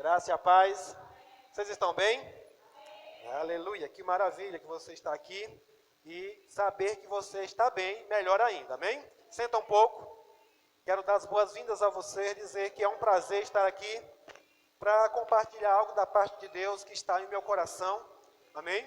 Graça e a paz. Vocês estão bem? Aleluia, que maravilha que você está aqui. E saber que você está bem, melhor ainda, amém? Senta um pouco. Quero dar as boas-vindas a você, dizer que é um prazer estar aqui para compartilhar algo da parte de Deus que está em meu coração, amém?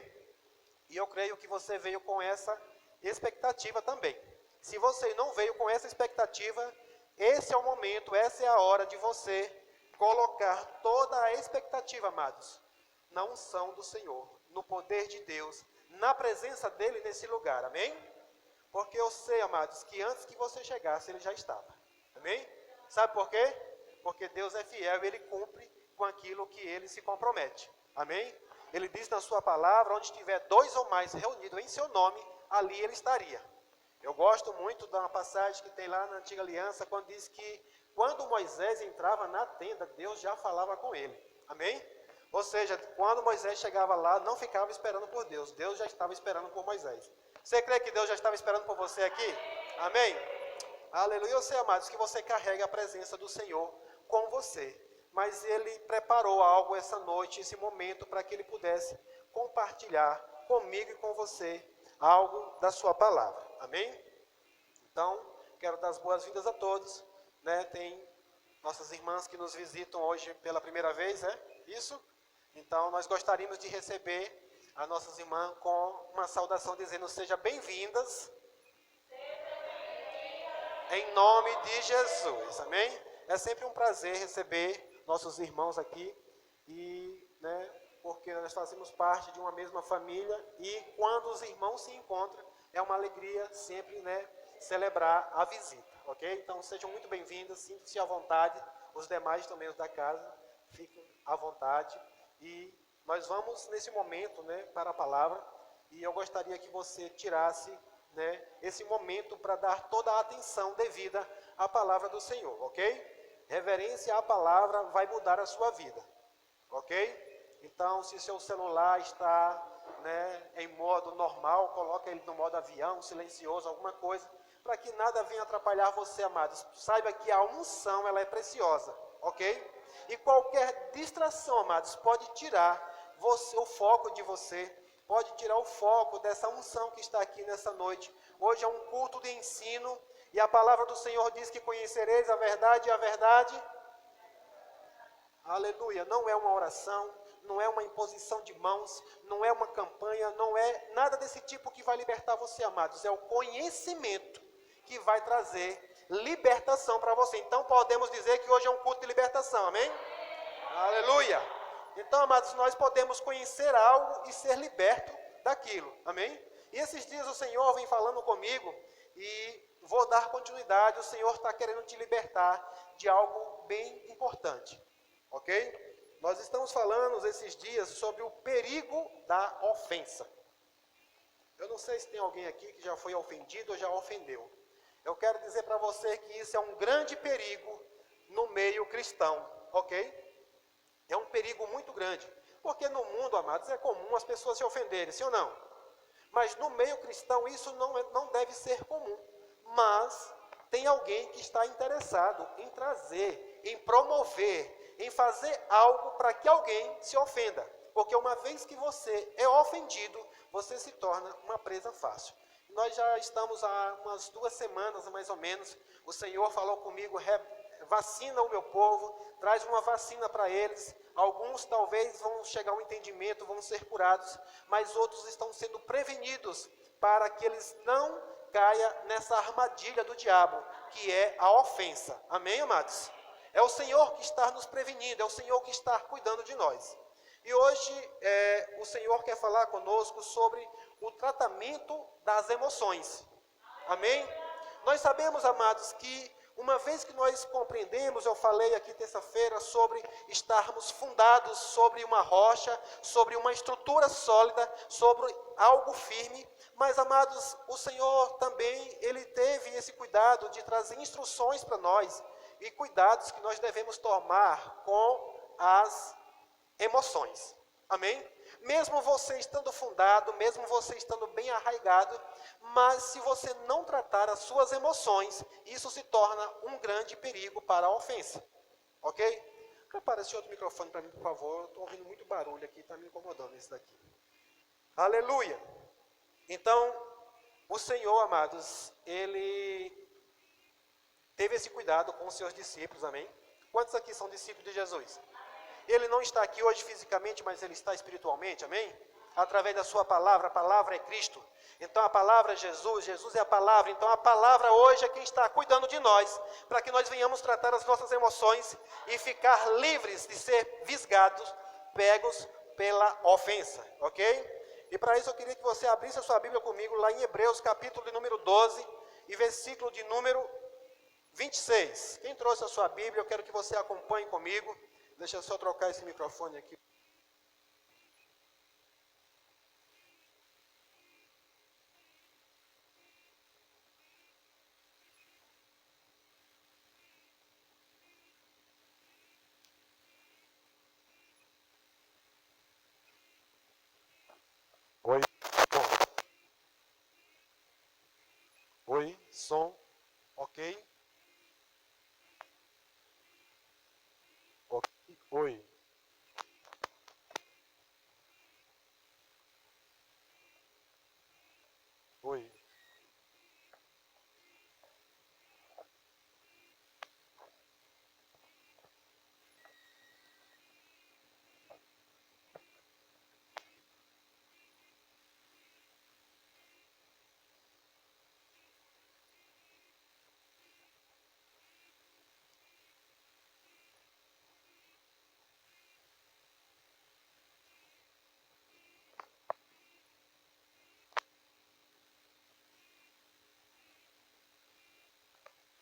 E eu creio que você veio com essa expectativa também. Se você não veio com essa expectativa, esse é o momento, essa é a hora de você colocar toda a expectativa, amados, na unção do Senhor, no poder de Deus, na presença dEle nesse lugar, amém? Porque eu sei, amados, que antes que você chegasse, Ele já estava, amém? Sabe por quê? Porque Deus é fiel e Ele cumpre com aquilo que Ele se compromete, amém? Ele diz na sua palavra, onde tiver 2 ou mais reunidos em seu nome, ali Ele estaria. Eu gosto muito de uma passagem que tem lá na Antiga Aliança, quando diz que quando Moisés entrava na tenda, Deus já falava com ele. Amém? Ou seja, quando Moisés chegava lá, não ficava esperando por Deus. Deus já estava esperando por Moisés. Você crê que Deus já estava esperando por você aqui? Amém? Aleluia. Eu sei, amados, que você carrega a presença do Senhor com você. Mas Ele preparou algo essa noite, esse momento, para que Ele pudesse compartilhar comigo e com você algo da sua palavra. Amém? Então, quero dar as boas-vindas a todos. Tem nossas irmãs que nos visitam hoje pela primeira vez, Isso? Então, nós gostaríamos de receber as nossas irmãs com uma saudação dizendo: sejam bem-vindas. Em nome de Jesus, amém? É sempre um prazer receber nossos irmãos aqui porque nós fazemos parte de uma mesma família e quando os irmãos se encontram, é uma alegria sempre, celebrar a visita, ok? Então, sejam muito bem-vindas, sintam-se à vontade, os demais também da casa, fiquem à vontade. E nós vamos, nesse momento, para a palavra, e eu gostaria que você tirasse, esse momento para dar toda a atenção devida à palavra do Senhor, ok? Reverência à palavra vai mudar a sua vida, ok? Então, se seu celular está em modo normal, coloque ele no modo avião, silencioso, alguma coisa, para que nada venha atrapalhar você, amados. Saiba que a unção, ela é preciosa, ok? E qualquer distração, amados, pode tirar o foco de você, pode tirar o foco dessa unção que está aqui nessa noite. Hoje é um culto de ensino, e a palavra do Senhor diz que conhecereis a verdade, e a verdade, aleluia, não é uma oração, não é uma imposição de mãos, não é uma campanha, não é nada desse tipo que vai libertar você, amados. É o conhecimento que vai trazer libertação para você. Então, podemos dizer que hoje é um culto de libertação, amém? Aleluia! Então, amados, nós podemos conhecer algo e ser liberto daquilo, amém? E esses dias o Senhor vem falando comigo e vou dar continuidade. O Senhor está querendo te libertar de algo bem importante, ok? Nós estamos falando esses dias sobre o perigo da ofensa. Eu não sei se tem alguém aqui que já foi ofendido ou já ofendeu. Eu quero dizer para você que isso é um grande perigo no meio cristão, ok? É um perigo muito grande. Porque no mundo, amados, é comum as pessoas se ofenderem, sim ou não? Mas no meio cristão isso não deve ser comum. Mas tem alguém que está interessado em trazer, em promover, em fazer algo para que alguém se ofenda. Porque uma vez que você é ofendido, você se torna uma presa fácil. Nós já estamos há umas 2 semanas, mais ou menos, o Senhor falou comigo: vacina o meu povo, traz uma vacina para eles. Alguns talvez vão chegar ao entendimento, vão ser curados, mas outros estão sendo prevenidos para que eles não caiam nessa armadilha do diabo, que é a ofensa. Amém, amados? É o Senhor que está nos prevenindo, é o Senhor que está cuidando de nós. E hoje o Senhor quer falar conosco sobre o tratamento das emoções. Amém? Nós sabemos, amados, que uma vez que nós compreendemos, eu falei aqui terça-feira sobre estarmos fundados sobre uma rocha, sobre uma estrutura sólida, sobre algo firme. Mas, amados, o Senhor também, Ele teve esse cuidado de trazer instruções para nós e cuidados que nós devemos tomar com as emoções. Amém? Mesmo você estando fundado, mesmo você estando bem arraigado, mas se você não tratar as suas emoções, isso se torna um grande perigo para a ofensa. Ok? Prepara esse outro microfone para mim, por favor. Eu estou ouvindo muito barulho aqui, está me incomodando esse daqui. Aleluia. Então, o Senhor, amados, Ele teve esse cuidado com os seus discípulos, amém? Quantos aqui são discípulos de Jesus? Ele não está aqui hoje fisicamente, mas Ele está espiritualmente, amém? Através da sua palavra, a palavra é Cristo. Então a palavra é Jesus, Jesus é a palavra. Então a palavra hoje é quem está cuidando de nós, para que nós venhamos tratar as nossas emoções e ficar livres de ser visgados, pegos pela ofensa, ok? E para isso eu queria que você abrisse a sua Bíblia comigo lá em Hebreus, capítulo de número 12 e versículo de número 26. Quem trouxe a sua Bíblia, eu quero que você acompanhe comigo. Deixa eu só trocar esse microfone aqui. Oi, som. Oi, som. Ok? Ok. Oi. Oi.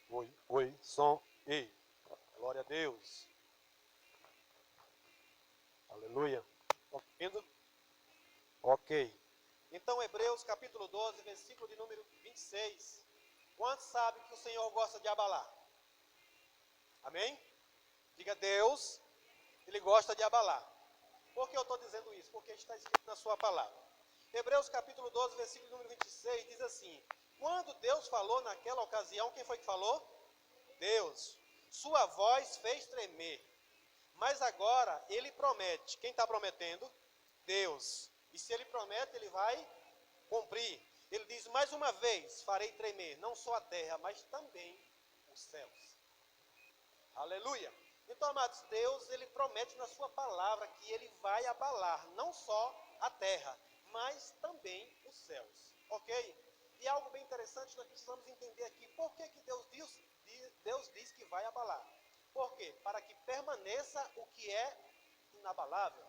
Oi, oi, som, ei. Glória a Deus. Aleluia. Ouvindo? Ok. Então, Hebreus capítulo 12, versículo de número 26. Quantos sabem que o Senhor gosta de abalar? Amém? Diga Deus, Ele gosta de abalar. Por que eu estou dizendo isso? Porque está escrito na sua palavra. Hebreus capítulo 12, versículo número 26, diz assim: quando Deus falou naquela ocasião, quem foi que falou? Deus. Sua voz fez tremer. Mas agora Ele promete. Quem está prometendo? Deus. E se Ele promete, Ele vai cumprir. Ele diz, mais uma vez, farei tremer, não só a terra, mas também os céus. Aleluia. Então, amados, Deus, Ele promete na sua palavra que Ele vai abalar, não só a terra, mas também os céus. Ok? E algo bem interessante, nós precisamos entender aqui, por que Deus diz que vai abalar? Por quê? Para que permaneça o que é inabalável.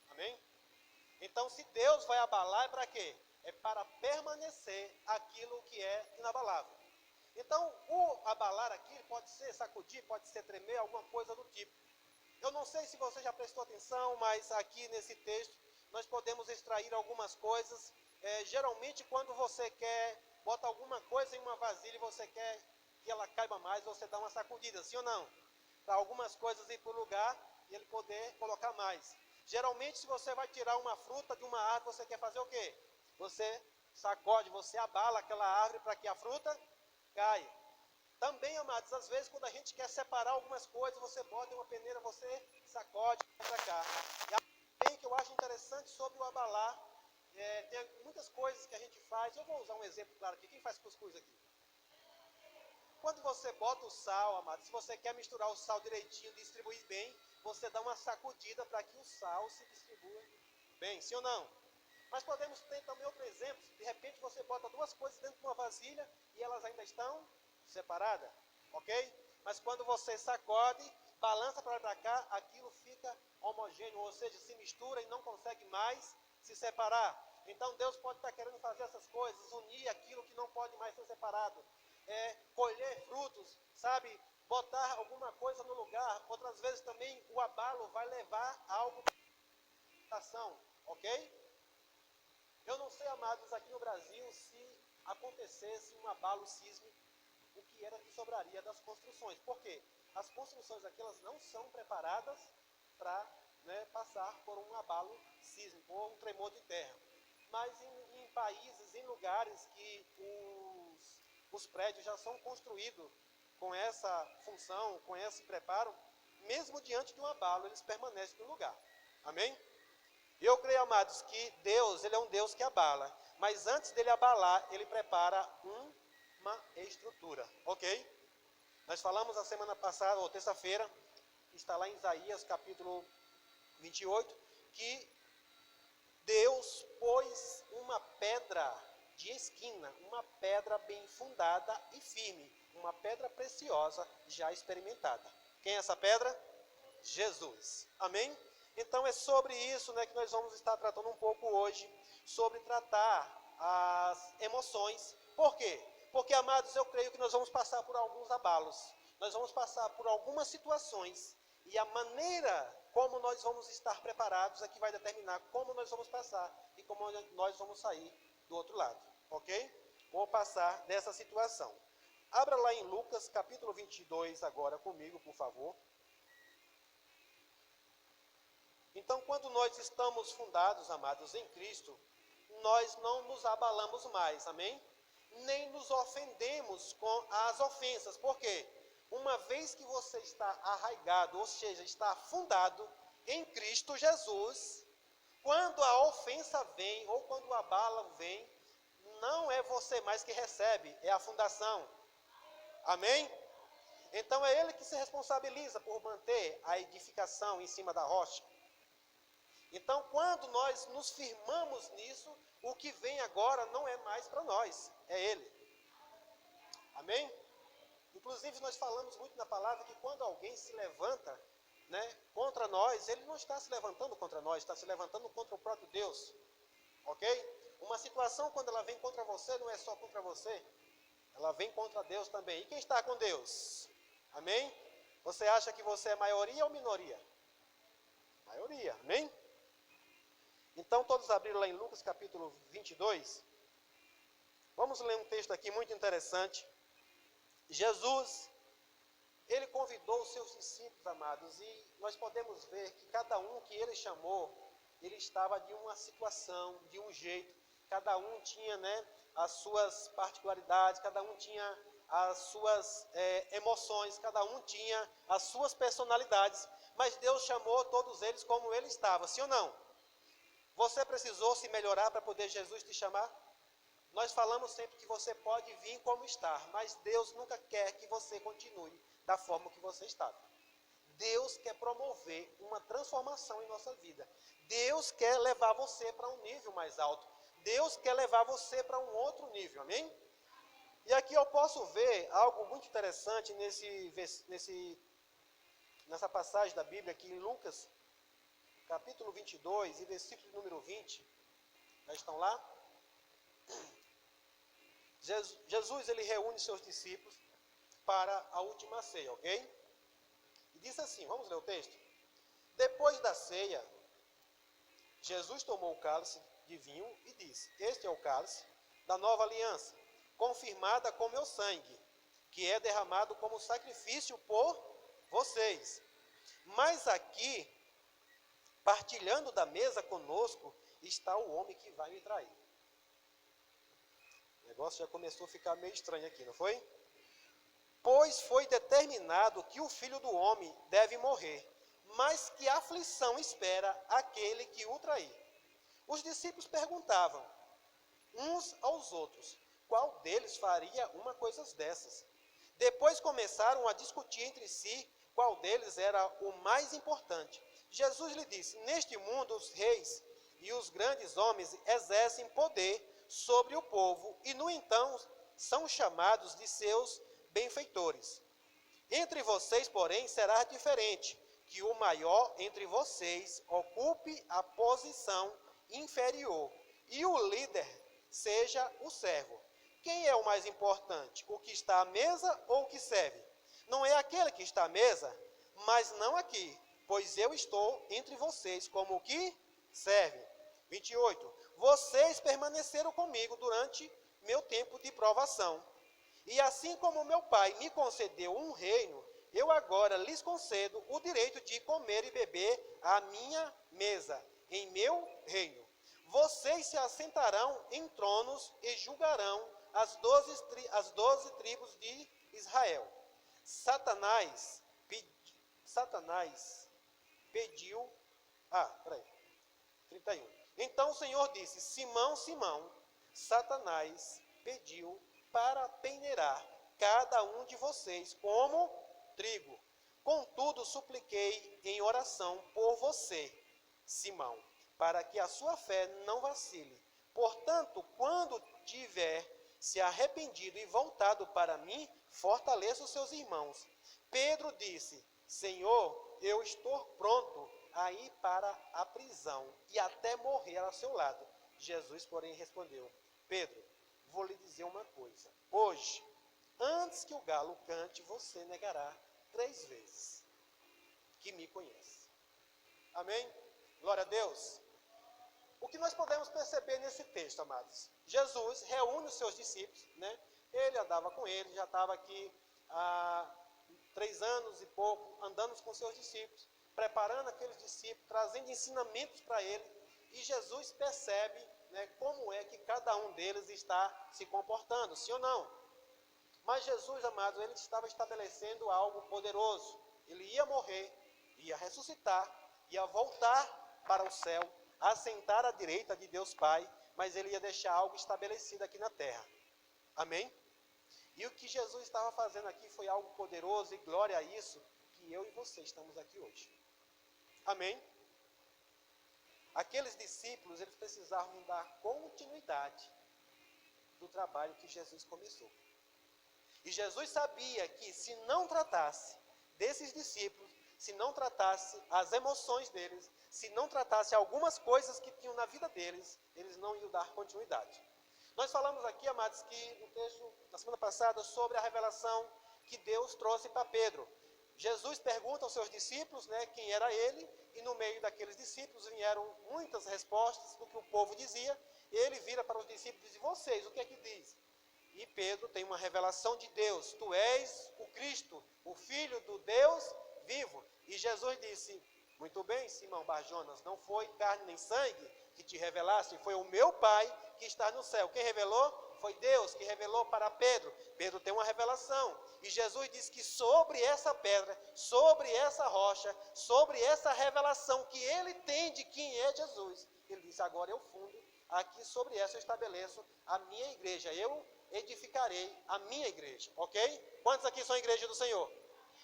Amém? Então, se Deus vai abalar, é para quê? É para permanecer aquilo que é inabalável. Então, o abalar aqui pode ser sacudir, pode ser tremer, alguma coisa do tipo. Eu não sei se você já prestou atenção, mas aqui nesse texto nós podemos extrair algumas coisas. Geralmente, quando você quer, bota alguma coisa em uma vasilha e você quer que ela caiba mais, você dá uma sacudida, sim ou não? Para algumas coisas ir para o lugar e ele poder colocar mais. Geralmente, se você vai tirar uma fruta de uma árvore, você quer fazer o quê? Você sacode, você abala aquela árvore para que a fruta caia. Também, amados, às vezes quando a gente quer separar algumas coisas, você bota em uma peneira, você sacode para cá. E algo também que eu acho interessante sobre o abalar, tem muitas coisas que a gente faz. Eu vou usar um exemplo claro aqui. Quem faz cuscuz aqui? Quando você bota o sal, amado, se você quer misturar o sal direitinho, distribuir bem, você dá uma sacudida para que o sal se distribua bem, sim ou não? Mas podemos ter também outro exemplo. De repente você bota duas coisas dentro de uma vasilha e elas ainda estão separadas, ok? Mas quando você sacode, balança para cá, aquilo fica homogêneo, ou seja, se mistura e não consegue mais se separar. Então Deus pode estar querendo fazer essas coisas, unir aquilo que não pode mais ser separado. Colher frutos, sabe? Botar alguma coisa no lugar. Outras vezes também o abalo vai levar a algo de ação, ok? Eu não sei, amados, aqui no Brasil, se acontecesse um abalo sísmico, o que era que sobraria das construções. Por quê? As construções aqui, elas não são preparadas para passar por um abalo sísmico ou um tremor de terra. Mas em países, em lugares que os prédios já são construídos com essa função, com esse preparo, mesmo diante de um abalo, eles permanecem no lugar. Amém? Eu creio, amados, que Deus, Ele é um Deus que abala. Mas antes dele abalar, Ele prepara uma estrutura. Ok? Nós falamos a semana passada, ou terça-feira, está lá em Isaías, capítulo 28, que Deus pôs uma pedra de esquina, uma pedra bem fundada e firme, uma pedra preciosa já experimentada. Quem é essa pedra? Jesus. Amém? Então é sobre isso, né, que nós vamos estar tratando um pouco hoje, sobre tratar as emoções. Por quê? Porque, amados, eu creio que nós vamos passar por alguns abalos, nós vamos passar por algumas situações, e a maneira como nós vamos estar preparados é que vai determinar como nós vamos passar e como nós vamos sair do outro lado, ok? Vou passar dessa situação. Abra lá em Lucas, capítulo 22, agora comigo, por favor. Então, quando nós estamos fundados, amados, em Cristo, nós não nos abalamos mais, amém? Nem nos ofendemos com as ofensas. Por quê? Uma vez que você está arraigado, ou seja, está fundado em Cristo Jesus, quando a ofensa vem, ou quando o abalo vem, não é você mais que recebe, é a fundação. Amém? Então é Ele que se responsabiliza por manter a edificação em cima da rocha. Então, quando nós nos firmamos nisso, o que vem agora não é mais para nós, é Ele. Amém? Inclusive, nós falamos muito na palavra que quando alguém se levanta, né, contra nós, ele não está se levantando contra nós, está se levantando contra o próprio Deus. Ok? Uma situação, quando ela vem contra você, não é só contra você, ela vem contra Deus também. E quem está com Deus? Amém? Você acha que você é maioria ou minoria? Maioria, amém? Então, todos abriram lá em Lucas capítulo 22. Vamos ler um texto aqui muito interessante. Jesus, Ele convidou os seus discípulos, amados, e nós podemos ver que cada um que Ele chamou, ele estava de uma situação, de um jeito. Cada um tinha, né, as suas particularidades, cada um tinha as suas emoções, cada um tinha as suas personalidades. Mas Deus chamou todos eles como Ele estava, sim ou não? Você precisou se melhorar para poder Jesus te chamar? Nós falamos sempre que você pode vir como está, mas Deus nunca quer que você continue da forma que você estava. Deus quer promover uma transformação em nossa vida. Deus quer levar você para um nível mais alto. Deus quer levar você para um outro nível, amém? E aqui eu posso ver algo muito interessante nessa passagem da Bíblia, aqui em Lucas, capítulo 22 e versículo número 20, já estão lá? Jesus, ele reúne seus discípulos para a última ceia, ok? E diz assim, vamos ler o texto? Depois da ceia, Jesus tomou o cálice de vinho e disse, este é o cálice da nova aliança, confirmada com meu sangue, que é derramado como sacrifício por vocês. Mas aqui, partilhando da mesa conosco, está o homem que vai me trair. O negócio já começou a ficar meio estranho aqui, não foi? Pois foi determinado que o Filho do Homem deve morrer, mas que aflição espera aquele que o trair. Os discípulos perguntavam uns aos outros, qual deles faria uma coisa dessas? Depois começaram a discutir entre si qual deles era o mais importante. Jesus lhe disse, neste mundo os reis e os grandes homens exercem poder sobre o povo e, no entanto, são chamados de seus benfeitores. Entre vocês, porém, será diferente, que o maior entre vocês ocupe a posição inferior e o líder seja o servo. Quem é o mais importante, o que está à mesa ou o que serve? Não é aquele que está à mesa, mas não aqui, pois eu estou entre vocês como o que serve. 28. Vocês permaneceram comigo durante meu tempo de provação. E assim como meu pai me concedeu um reino, eu agora lhes concedo o direito de comer e beber à minha mesa, em meu reino. Vocês se assentarão em tronos e julgarão as 12 tribos de Israel. Satanás pediu... peraí. 31. Então o Senhor disse: Simão, Simão, Satanás pediu para peneirar cada um de vocês como trigo. Contudo, supliquei em oração por você, Simão, para que a sua fé não vacile. Portanto, quando tiver se arrependido e voltado para mim, fortaleça os seus irmãos. Pedro disse: Senhor, eu estou pronto a ir para a prisão e até morrer ao seu lado. Jesus, porém, respondeu: Pedro, vou lhe dizer uma coisa. Hoje, antes que o galo cante, você negará 3 vezes que me conhece. Amém? Glória a Deus. O que nós podemos perceber nesse texto, amados? Jesus reúne os seus discípulos, né? Ele andava com eles, já estava aqui há 3 anos e pouco, andando com seus discípulos, preparando aqueles discípulos, trazendo ensinamentos para ele, e Jesus percebe, né, como é que cada um deles está se comportando, sim ou não? Mas Jesus, amados, ele estava estabelecendo algo poderoso. Ele ia morrer, ia ressuscitar, ia voltar para o céu, assentar à direita de Deus Pai, mas ele ia deixar algo estabelecido aqui na terra. Amém? E o que Jesus estava fazendo aqui foi algo poderoso, e glória a isso, que eu e você estamos aqui hoje. Amém? Aqueles discípulos, eles precisavam dar continuidade do trabalho que Jesus começou. E Jesus sabia que se não tratasse desses discípulos, se não tratasse as emoções deles, se não tratasse algumas coisas que tinham na vida deles, eles não iam dar continuidade. Nós falamos aqui, amados, que no texto da semana passada, sobre a revelação que Deus trouxe para Pedro. Jesus pergunta aos seus discípulos, né, quem era ele, e no meio daqueles discípulos vieram muitas respostas do que o povo dizia. Ele vira para os discípulos e diz: vocês, o que é que diz? E Pedro tem uma revelação de Deus: tu és o Cristo, o Filho do Deus vivo. E Jesus disse: muito bem, Simão Barjonas, não foi carne nem sangue que te revelaste, foi o meu Pai que está no céu. Quem revelou? Foi Deus que revelou para Pedro. Pedro tem uma revelação. E Jesus diz que sobre essa pedra, sobre essa rocha, sobre essa revelação que ele tem de quem é Jesus, ele diz: agora eu fundo, aqui sobre essa eu estabeleço a minha igreja. Eu edificarei a minha igreja, ok? Quantos aqui são a igreja do Senhor?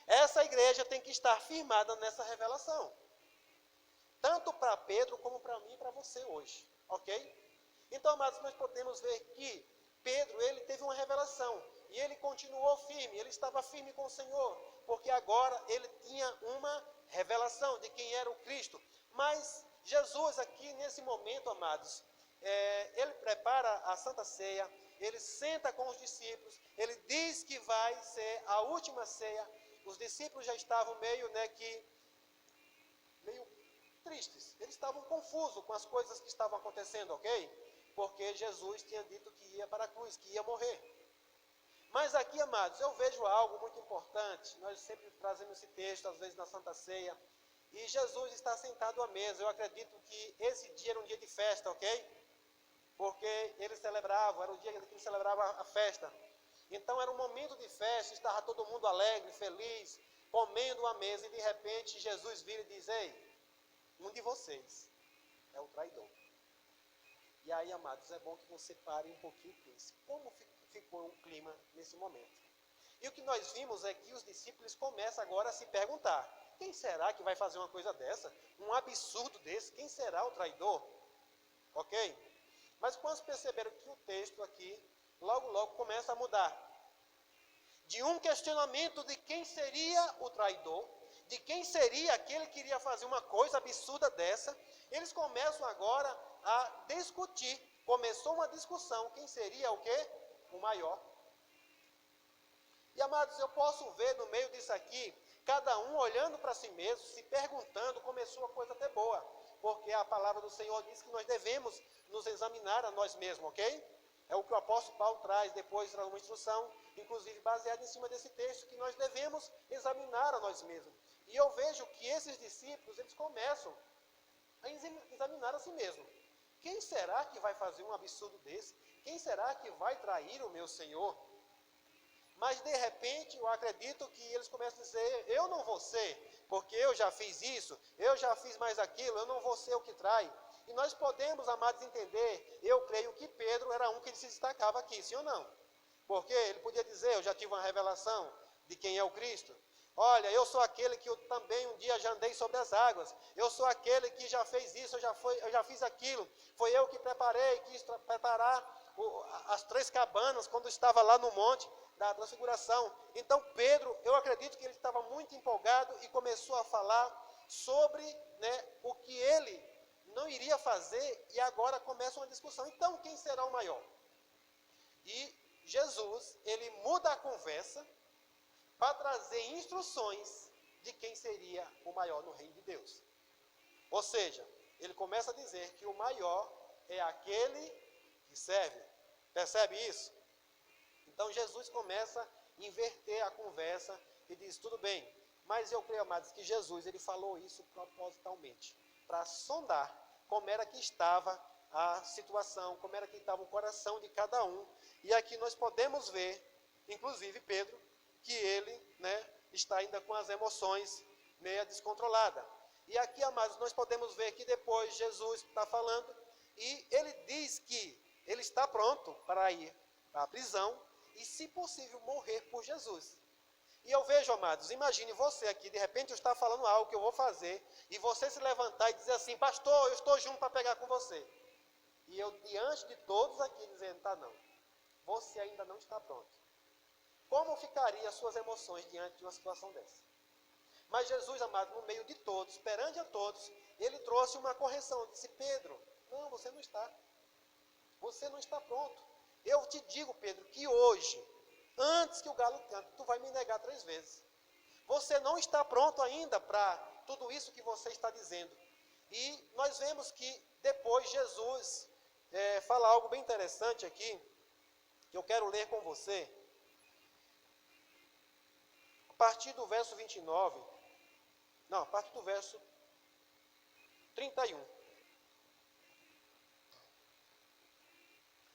Essa igreja tem que estar firmada nessa revelação. Tanto para Pedro como para mim e para você hoje, ok? Então, amados, nós podemos ver que Pedro, ele teve uma revelação e ele continuou firme, ele estava firme com o Senhor, porque agora ele tinha uma revelação de quem era o Cristo. Mas Jesus aqui, nesse momento, amados, ele prepara a Santa Ceia, ele senta com os discípulos, ele diz que vai ser a última ceia. Os discípulos já estavam meio tristes, eles estavam confusos com as coisas que estavam acontecendo, ok? Porque Jesus tinha dito que ia para a cruz, que ia morrer. Mas aqui, amados, eu vejo algo muito importante. Nós sempre trazemos esse texto, às vezes na Santa Ceia, e Jesus está sentado à mesa. Eu acredito que esse dia era um dia de festa, ok? Porque eles celebravam, era o dia que eles celebravam a festa. Então era um momento de festa, estava todo mundo alegre, feliz, comendo à mesa, e de repente Jesus vira e diz: ei, um de vocês é o traidor. E aí, amados, é bom que você pare um pouquinho e pense: como ficou o clima nesse momento? E o que nós vimos é que os discípulos começam agora a se perguntar: quem será que vai fazer uma coisa dessa? Um absurdo desse? Quem será o traidor? Ok? Mas quando perceberam que o texto aqui, logo começa a mudar. De um questionamento de quem seria o traidor, de quem seria aquele que iria fazer uma coisa absurda dessa, eles começam agora a discutir. Começou uma discussão: quem seria o quê? O maior. E, amados, eu posso ver no meio disso aqui, cada um olhando para si mesmo, se perguntando. Começou a coisa até boa, porque a palavra do Senhor diz que nós devemos nos examinar a nós mesmos, ok? É o que o apóstolo Paulo traz, depois traz uma instrução, inclusive baseada em cima desse texto, que nós devemos examinar a nós mesmos. E eu vejo que esses discípulos, eles começam a examinar a si mesmos. Quem será que vai fazer um absurdo desse? Quem será que vai trair o meu Senhor? Mas de repente eu acredito que eles começam a dizer: eu não vou ser, porque eu já fiz isso, eu já fiz mais aquilo, eu não vou ser o que trai. E nós podemos, amados, entender, eu creio que Pedro era um que ele se destacava aqui, sim ou não? Porque ele podia dizer, eu já tive uma revelação de quem é o Cristo. Olha, eu sou aquele que eu também um dia já andei sobre as águas. Eu sou aquele que já fez isso, eu já fiz aquilo. Foi eu que preparei, quis preparar as 3 cabanas quando estava lá no monte da transfiguração. Então Pedro, eu acredito que ele estava muito empolgado e começou a falar sobre, o que ele não iria fazer, e agora começa uma discussão. Então quem será o maior? E Jesus, ele muda a conversa para trazer instruções de quem seria o maior no reino de Deus. Ou seja, ele começa a dizer que o maior é aquele que serve. Percebe isso? Então Jesus começa a inverter a conversa e diz, tudo bem, mas eu creio, amados, que Jesus ele falou isso propositalmente, para sondar como era que estava a situação, como era que estava o coração de cada um. E aqui nós podemos ver, inclusive Pedro, que ele, está ainda com as emoções meio descontroladas. E aqui, amados, nós podemos ver que depois Jesus está falando e ele diz que ele está pronto para ir para a prisão e, se possível, morrer por Jesus. E eu vejo, amados, imagine você aqui, de repente eu estou falando algo que eu vou fazer e você se levantar e dizer assim, pastor, eu estou junto para pegar com você. E eu, diante de todos aqui, dizendo, tá não, você ainda não está pronto. Como ficariam as suas emoções diante de uma situação dessa? Mas Jesus, amado, no meio de todos, perante a todos, ele trouxe uma correção. Disse, Pedro, não, você não está. Você não está pronto. Eu te digo, Pedro, que hoje, antes que o galo cante, tu vai me negar 3 vezes. Você não está pronto ainda para tudo isso que você está dizendo. E nós vemos que depois Jesus fala algo bem interessante aqui, que eu quero ler com você. A partir do verso 29, não, a partir do verso 31.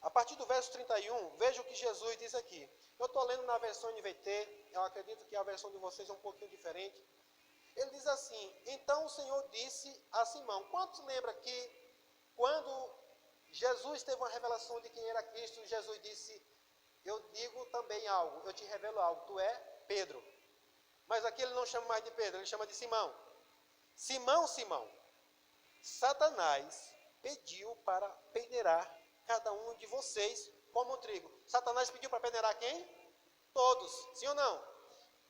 A partir do verso 31, veja o que Jesus diz aqui. Eu estou lendo na versão NVT, eu acredito que a versão de vocês é um pouquinho diferente. Ele diz assim, então o Senhor disse a Simão, quantos lembram que quando Jesus teve uma revelação de quem era Cristo, Jesus disse, eu digo também algo, eu te revelo algo, tu é Pedro. Mas aqui ele não chama mais de Pedro, ele chama de Simão. Simão, Simão, Satanás pediu para peneirar cada um de vocês como trigo. Satanás pediu para peneirar quem? Todos, sim ou não?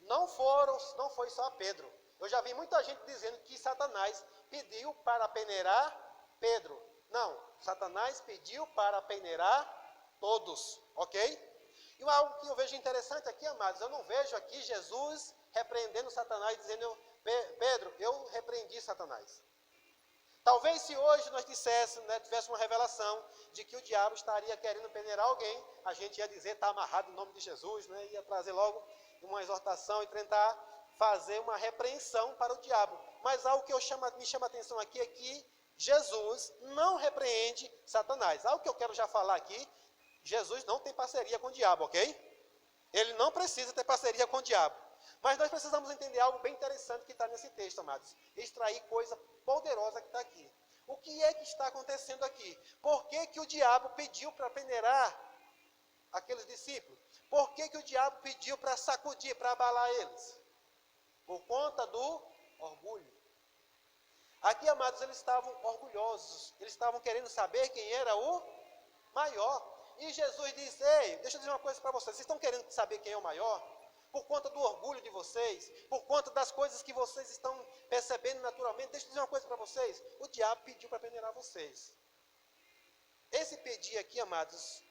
Não foi só Pedro. Eu já vi muita gente dizendo que Satanás pediu para peneirar Pedro. Não, Satanás pediu para peneirar todos, ok? E algo que eu vejo interessante aqui, amados, eu não vejo aqui Jesus repreendendo Satanás, dizendo, Pedro, eu repreendi Satanás. Talvez se hoje nós tivéssemos uma revelação de que o diabo estaria querendo peneirar alguém, a gente ia dizer, está amarrado em nome de Jesus, ia trazer logo uma exortação e tentar fazer uma repreensão para o diabo. Mas algo que me chama a atenção aqui é que Jesus não repreende Satanás. Algo que eu quero já falar aqui, Jesus não tem parceria com o diabo, ok? Ele não precisa ter parceria com o diabo. Mas nós precisamos entender algo bem interessante que está nesse texto, amados. Extrair coisa poderosa que está aqui. O que é que está acontecendo aqui? Por que que o diabo pediu para peneirar aqueles discípulos? Por que que o diabo pediu para sacudir, para abalar eles? Por conta do orgulho. Aqui, amados, eles estavam orgulhosos. Eles estavam querendo saber quem era o maior. E Jesus disse, ei, deixa eu dizer uma coisa para vocês. Vocês estão querendo saber quem é o maior? Por conta do orgulho de vocês, por conta das coisas que vocês estão percebendo naturalmente. Deixa eu dizer uma coisa para vocês. O diabo pediu para peneirar vocês. Esse pedir aqui, amados,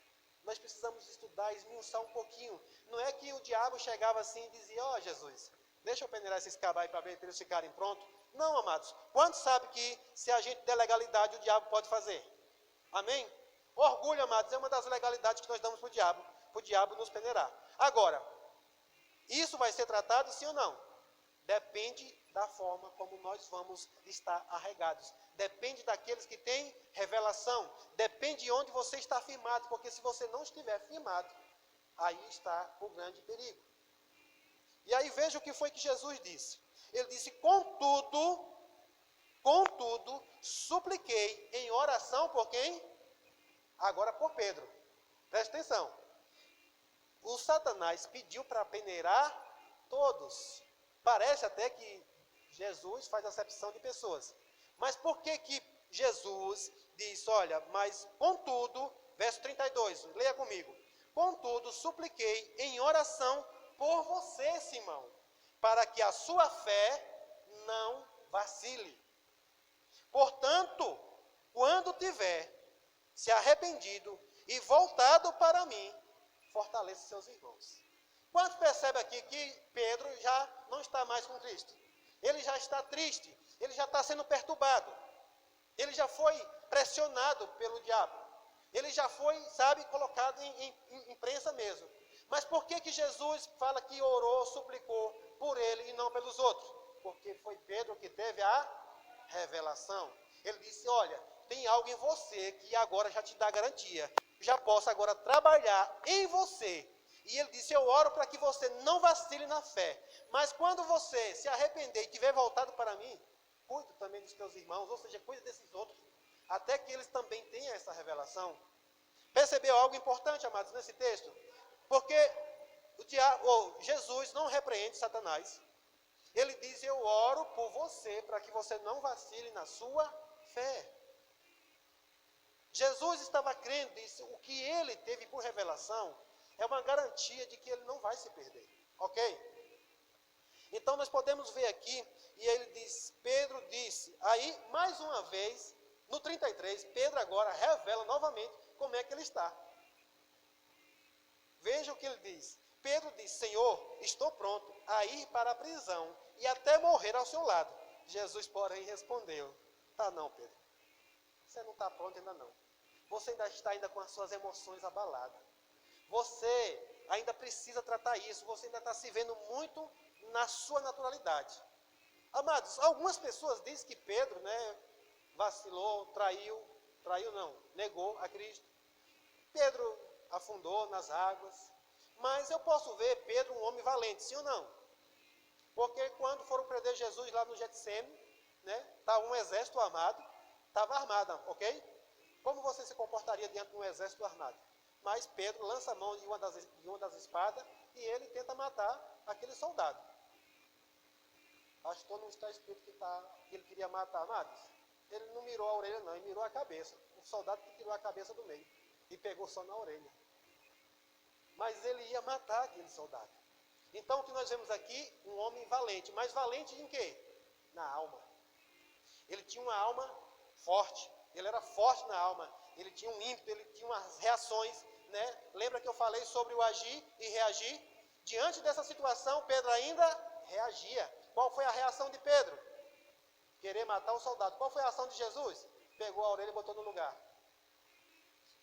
nós precisamos estudar, esmiuçar um pouquinho. Não é que o diabo chegava assim e dizia, ó Jesus, deixa eu peneirar esses cabais para eles ficarem prontos. Não, amados. Quantos sabem que se a gente der legalidade, o diabo pode fazer? Amém? Orgulho, amados, é uma das legalidades que nós damos para o diabo nos peneirar. Agora, isso vai ser tratado sim ou não? Depende da forma como nós vamos estar arregados. Depende daqueles que têm revelação. Depende de onde você está firmado. Porque se você não estiver firmado, aí está o grande perigo. E aí veja o que foi que Jesus disse. Ele disse, contudo, supliquei em oração por quem? Agora por Pedro. Presta atenção. O Satanás pediu para peneirar todos. Parece até que Jesus faz acepção de pessoas. Mas por que Jesus diz, olha, mas contudo, verso 32, leia comigo. Contudo, supliquei em oração por você, Simão, para que a sua fé não vacile. Portanto, quando tiver se arrependido e voltado para mim, fortaleça seus irmãos. Quantos percebem aqui que Pedro já não está mais com Cristo? Ele já está triste, ele já está sendo perturbado, ele já foi pressionado pelo diabo, ele já foi, colocado em prensa mesmo. Mas por que Jesus fala que orou, suplicou por ele e não pelos outros? Porque foi Pedro que teve a revelação. Ele disse, olha, tem algo em você que agora já te dá garantia. Já posso agora trabalhar em você. E ele disse, eu oro para que você não vacile na fé. Mas quando você se arrepender e tiver voltado para mim, cuide também dos teus irmãos, ou seja, cuide desses outros, até que eles também tenham essa revelação. Percebeu algo importante, amados, nesse texto? Porque Jesus não repreende Satanás. Ele diz, eu oro por você, para que você não vacile na sua fé. Jesus estava crendo, disse, o que ele teve por revelação é uma garantia de que ele não vai se perder, ok? Então nós podemos ver aqui, e ele diz, Pedro disse, aí mais uma vez, no 33, Pedro agora revela novamente como é que ele está. Veja o que ele diz. Pedro disse, Senhor, estou pronto a ir para a prisão e até morrer ao seu lado. Jesus, porém, respondeu, não, Pedro, você não está pronto ainda não. Você ainda está ainda com as suas emoções abaladas. Você ainda precisa tratar isso, você ainda está se vendo muito na sua naturalidade. Amados, algumas pessoas dizem que Pedro, vacilou, negou a Cristo. Pedro afundou nas águas. Mas eu posso ver Pedro um homem valente, sim ou não? Porque quando foram prender Jesus lá no Getsêmani, estava um exército armado, estava armado, ok? Como você se comportaria diante de um exército armado? Mas Pedro lança a mão de uma das espadas e ele tenta matar aquele soldado. Pastor, não está escrito que ele queria matar, amados? Ele não mirou a orelha não, ele mirou a cabeça. O soldado que tirou a cabeça do meio e pegou só na orelha. Mas ele ia matar aquele soldado. Então o que nós vemos aqui, um homem valente. Mas valente em quê? Na alma. Ele tinha uma alma forte. Ele era forte na alma. Ele tinha um ímpeto, ele tinha umas reações. Lembra que eu falei sobre o agir e reagir? Diante dessa situação, Pedro ainda reagia. Qual foi a reação de Pedro? Querer matar o soldado. Qual foi a ação de Jesus? Pegou a orelha e botou no lugar.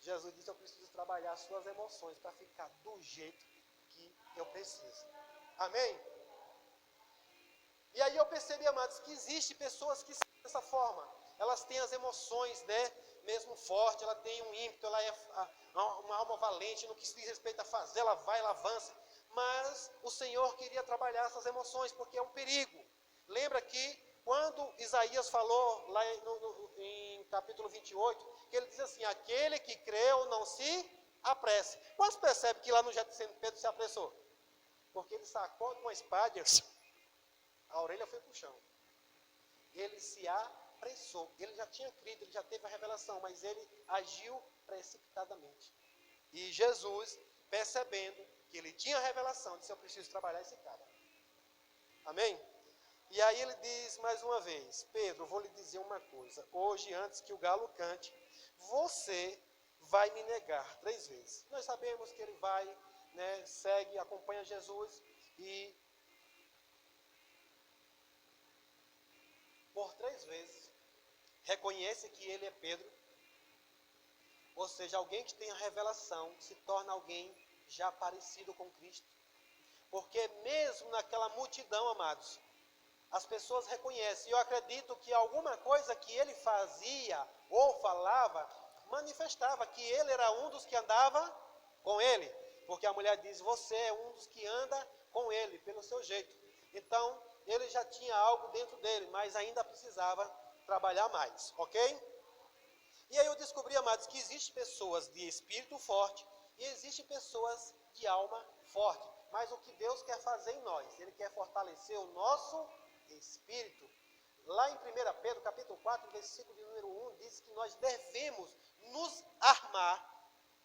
Jesus disse, eu preciso trabalhar as suas emoções para ficar do jeito que eu preciso. Amém? E aí eu percebi, amados, que existem pessoas que são dessa forma. Elas têm as emoções, mesmo forte, ela tem um ímpeto, ela é uma alma valente, no que se diz respeito a fazer, ela vai, ela avança. Mas o Senhor queria trabalhar essas emoções, porque é um perigo. Lembra que quando Isaías falou lá em capítulo 28, que ele diz assim, aquele que creu não se apresse. Quantos percebem que lá no Getsêmani Pedro se apressou? Porque ele sacou com a espada e a orelha foi para o chão. Ele se apressou. Ele já tinha crido, ele já teve a revelação, mas ele agiu precipitadamente. E Jesus, percebendo que ele tinha a revelação, disse, eu preciso trabalhar esse cara. Amém? E aí ele diz mais uma vez, Pedro, vou lhe dizer uma coisa, hoje antes que o galo cante, você vai me negar 3 vezes. Nós sabemos que ele vai, segue, acompanha Jesus e por 3 vezes reconhece que ele é Pedro. Ou seja, alguém que tem a revelação se torna alguém já parecido com Cristo. Porque mesmo naquela multidão, amados, as pessoas reconhecem. E eu acredito que alguma coisa que ele fazia ou falava, manifestava que ele era um dos que andava com ele. Porque a mulher diz, você é um dos que anda com ele, pelo seu jeito. Então, ele já tinha algo dentro dele, mas ainda precisava trabalhar mais, ok? E aí eu descobri, amados, que existem pessoas de espírito forte e existem pessoas de alma forte. Mas o que Deus quer fazer em nós? Ele quer fortalecer o nosso espírito. Lá em 1 Pedro, capítulo 4, versículo de número 1, diz que nós devemos nos armar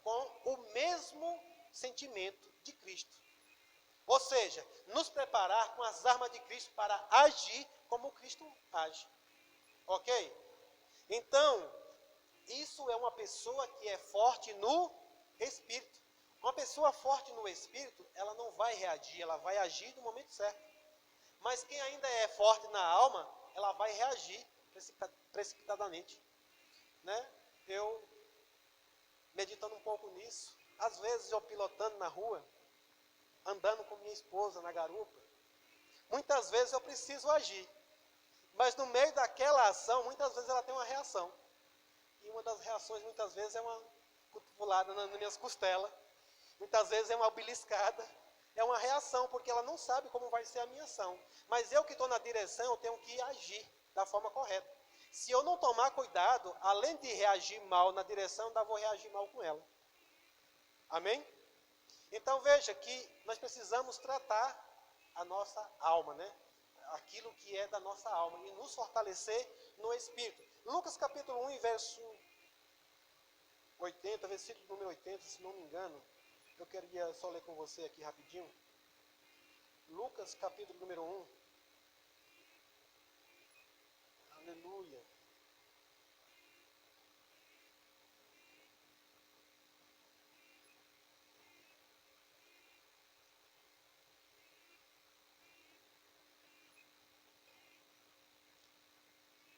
com o mesmo sentimento de Cristo. Ou seja, nos preparar com as armas de Cristo para agir como Cristo age. Ok? Então, isso é uma pessoa que é forte no espírito. Uma pessoa forte no espírito, ela não vai reagir, ela vai agir no momento certo. Mas quem ainda é forte na alma, ela vai reagir precipitadamente. Né? Eu, meditando um pouco nisso, às vezes eu pilotando na rua, andando com minha esposa na garupa, muitas vezes eu preciso agir. Mas no meio daquela ação, muitas vezes ela tem uma reação. E uma das reações, muitas vezes, é uma cotovelada nas minhas costelas. Muitas vezes é uma beliscada. É uma reação, porque ela não sabe como vai ser a minha ação. Mas eu que estou na direção, eu tenho que agir da forma correta. Se eu não tomar cuidado, além de reagir mal na direção, ainda vou reagir mal com ela. Amém? Então veja que nós precisamos tratar a nossa alma, né? Aquilo que é da nossa alma e nos fortalecer no espírito. Lucas capítulo 1, verso 80, versículo número 80, se não me engano. Eu queria só ler com você aqui rapidinho. Lucas capítulo número 1. Aleluia.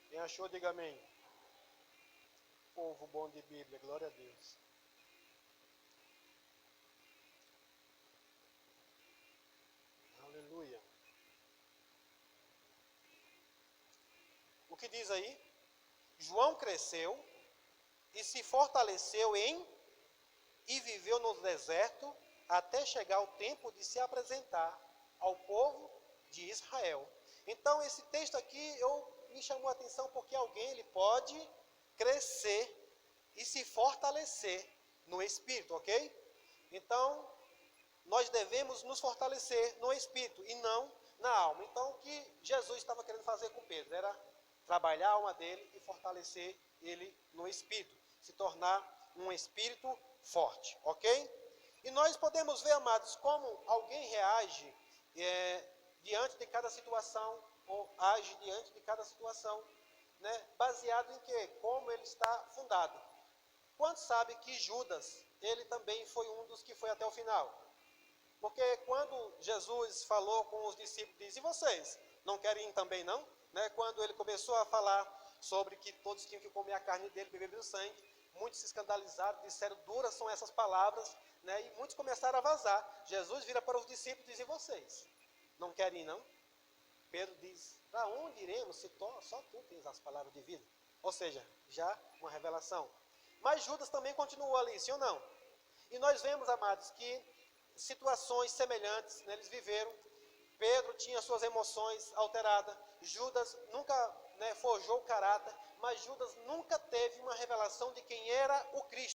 Quem achou, diga amém. Povo bom de Bíblia, glória a Deus. Aleluia. O que diz aí? João cresceu e se fortaleceu e viveu no deserto até chegar o tempo de se apresentar ao povo de Israel. Então esse texto aqui me chamou a atenção porque alguém ele pode crescer e se fortalecer no espírito, ok? Então nós devemos nos fortalecer no espírito e não na alma. Então o que Jesus estava querendo fazer com Pedro era trabalhar a alma dele e fortalecer ele no espírito, se tornar um espírito forte, ok? E nós podemos ver, amados, como alguém reage diante de cada situação, ou age diante de cada situação, né? Baseado em quê? Como ele está fundado. Quantos sabem que Judas, ele também foi um dos que foi até o final? Porque quando Jesus falou com os discípulos, diz, e vocês, não querem ir também não? Né? Quando ele começou a falar sobre que todos tinham que comer a carne dele, beber o sangue, muitos se escandalizaram, disseram, duras são essas palavras, né? E muitos começaram a vazar. Jesus vira para os discípulos e diz, e vocês, não querem ir não? Pedro diz, para onde iremos se só tu tens as palavras de vida? Ou seja, já uma revelação. Mas Judas também continuou ali, sim ou não? E nós vemos, amados, que situações semelhantes, né, eles viveram. Pedro tinha suas emoções alteradas. Judas nunca forjou o caráter, mas Judas nunca teve uma revelação de quem era o Cristo.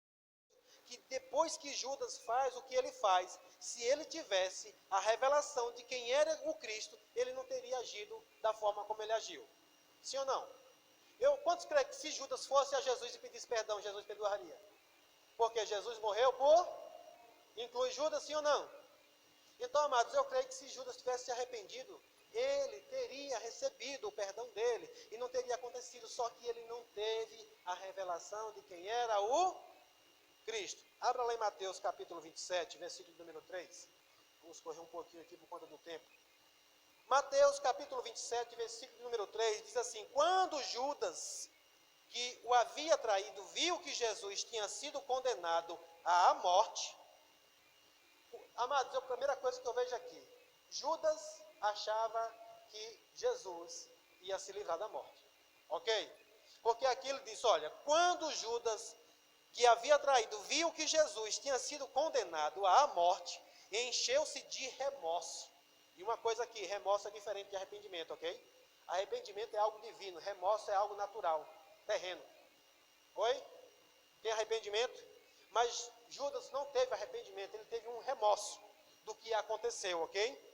Que depois que Judas faz o que ele faz, se ele tivesse a revelação de quem era o Cristo, ele não teria agido da forma como ele agiu. Sim ou não? Quantos creem que se Judas fosse a Jesus e pedisse perdão, Jesus perdoaria? Porque Jesus morreu inclui Judas, sim ou não? Então, amados, eu creio que se Judas tivesse se arrependido, ele teria recebido o perdão dele e não teria acontecido, só que ele não teve a revelação de quem era o Cristo. Abra lá em Mateus capítulo 27, versículo número 3. Vamos correr um pouquinho aqui por conta do tempo. Mateus capítulo 27, versículo número 3, diz assim, quando Judas, que o havia traído, viu que Jesus tinha sido condenado à morte. Amados, a primeira coisa que eu vejo aqui, Judas achava que Jesus ia se livrar da morte, ok? Porque aqui ele diz, olha, quando Judas, que havia traído, viu que Jesus tinha sido condenado à morte, encheu-se de remorso E uma coisa aqui, remorso é diferente de arrependimento, ok? Arrependimento é algo divino, remorso é algo natural, terreno. Oi? Tem arrependimento? Mas Judas não teve arrependimento, ele teve um remorso do que aconteceu, ok?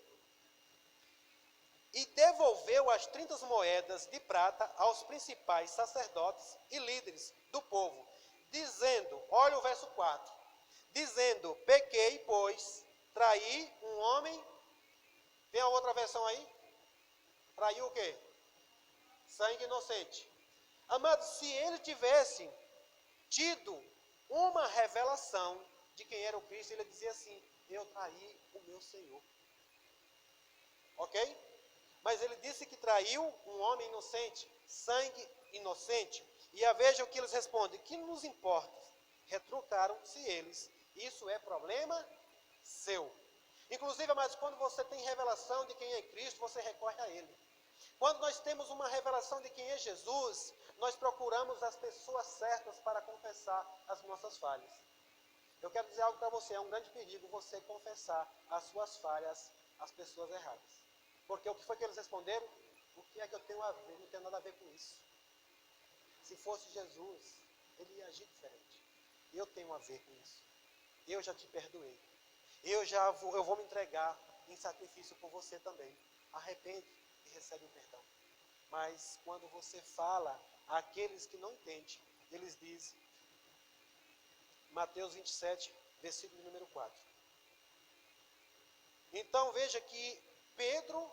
E devolveu as 30 moedas de prata aos principais sacerdotes e líderes do povo, dizendo, olha o verso 4, dizendo, pequei, pois, traí um homem, tem a outra versão aí? Traiu o quê? Sangue inocente. Amados, se ele tivesse tido uma revelação de quem era o Cristo, ele dizia assim, eu traí o meu Senhor. Ok? Mas ele disse que traiu um homem inocente, sangue inocente. E a veja o que eles respondem, que nos importa? Retrucaram-se eles, isso é problema seu. Inclusive, amados, quando você tem revelação de quem é Cristo, você recorre a Ele. Quando nós temos uma revelação de quem é Jesus, nós procuramos as pessoas certas para confessar as nossas falhas. Eu quero dizer algo para você, é um grande perigo você confessar as suas falhas às pessoas erradas. Porque o que foi que eles responderam? O que é que eu tenho a ver? Não tem nada a ver com isso. Se fosse Jesus, ele ia agir diferente. Eu tenho a ver com isso. Eu já te perdoei. Eu vou me entregar em sacrifício por você também. Arrepende e recebe o perdão. Mas quando você fala àqueles que não entendem, eles dizem, Mateus 27, versículo número 4. Então veja que Pedro,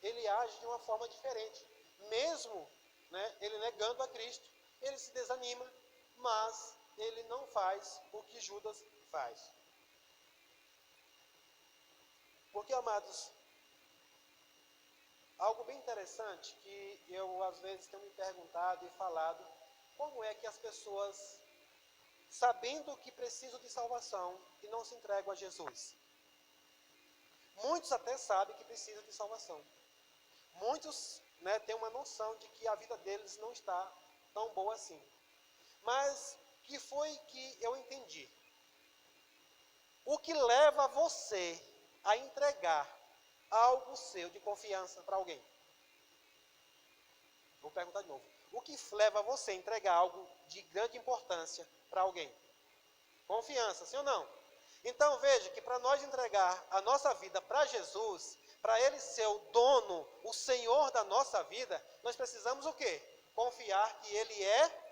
ele age de uma forma diferente. Mesmo ele negando a Cristo, ele se desanima, mas ele não faz o que Judas faz. Porque, amados, algo bem interessante que eu às vezes tenho me perguntado e falado, como é que as pessoas, sabendo que precisam de salvação, e não se entregam a Jesus? Muitos até sabem que precisam de salvação. Muitos têm uma noção de que a vida deles não está tão boa assim. Mas o que foi que eu entendi? O que leva você a entregar algo seu de confiança para alguém? Vou perguntar de novo. O que leva você a entregar algo de grande importância para alguém? Confiança, sim ou não? Então veja que para nós entregar a nossa vida para Jesus, para Ele ser o dono, o Senhor da nossa vida, nós precisamos o quê? Confiar que Ele é,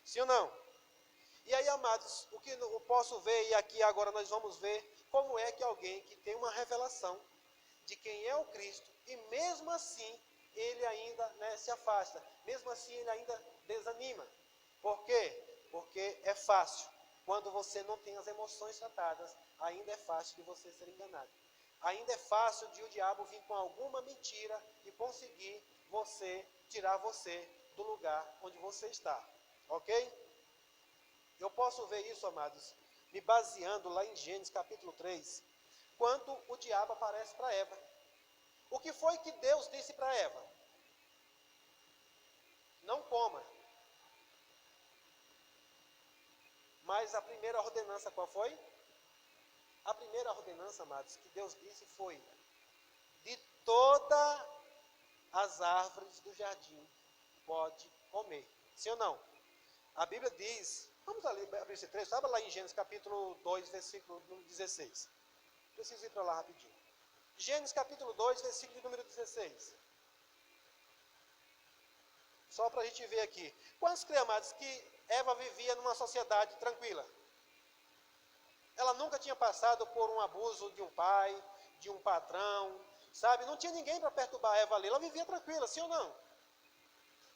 sim ou não? E aí, amados, o que eu posso ver, e aqui agora nós vamos ver, como é que alguém que tem uma revelação de quem é o Cristo, e mesmo assim, ele ainda se afasta, mesmo assim ele ainda desanima. Por quê? Porque é fácil. Quando você não tem as emoções tratadas, ainda é fácil de você ser enganado. Ainda é fácil de o diabo vir com alguma mentira e conseguir tirar você do lugar onde você está. Ok? Eu posso ver isso, amados, me baseando lá em Gênesis capítulo 3, quando o diabo aparece para Eva. O que foi que Deus disse para Eva? Não coma. Mas a primeira ordenança qual foi? A primeira ordenança, amados, que Deus disse foi: de todas as árvores do jardim pode comer. Sim ou não? A Bíblia diz, vamos ali abrir esse trecho, abra lá em Gênesis capítulo 2, versículo número 16. Preciso ir para lá rapidinho. Gênesis capítulo 2, versículo número 16. Só para a gente ver aqui. Quantos creem, amados, que Eva vivia numa sociedade tranquila? Ela nunca tinha passado por um abuso de um pai, de um patrão, sabe? Não tinha ninguém para perturbar Eva ali. Ela vivia tranquila, sim ou não?